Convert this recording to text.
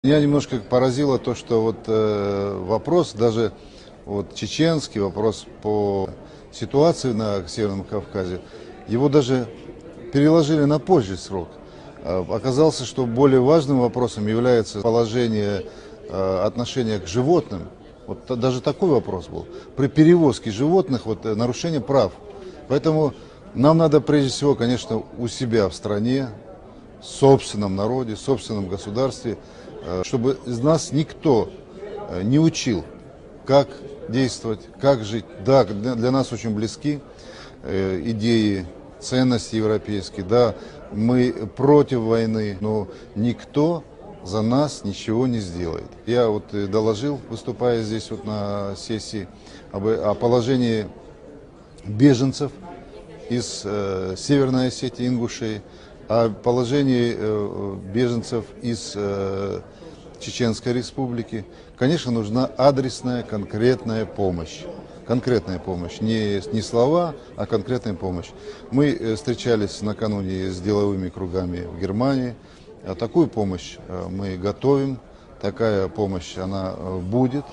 Меня немножко поразило то, что вопрос, даже чеченский вопрос по ситуации на Северном Кавказе, его даже переложили на позже срок. Оказалось, что более важным вопросом является положение отношения к животным. Даже такой вопрос был. При перевозке животных нарушение прав. Поэтому нам надо прежде всего, конечно, у себя в стране, в собственном народе, в собственном государстве, чтобы из нас никто не учил, как действовать, как жить. Да, для нас очень близки идеи, ценности европейские, да, мы против войны, но никто за нас ничего не сделает. Я доложил, выступая здесь на сессии, о положении беженцев из Северной Осетии, Ингушетии, о положении беженцев из Чеченской Республики. Конечно, нужна адресная, конкретная помощь. Конкретная помощь. Не слова, а конкретная помощь. Мы встречались накануне с деловыми кругами в Германии. Такую помощь мы готовим. Такая помощь, она будет.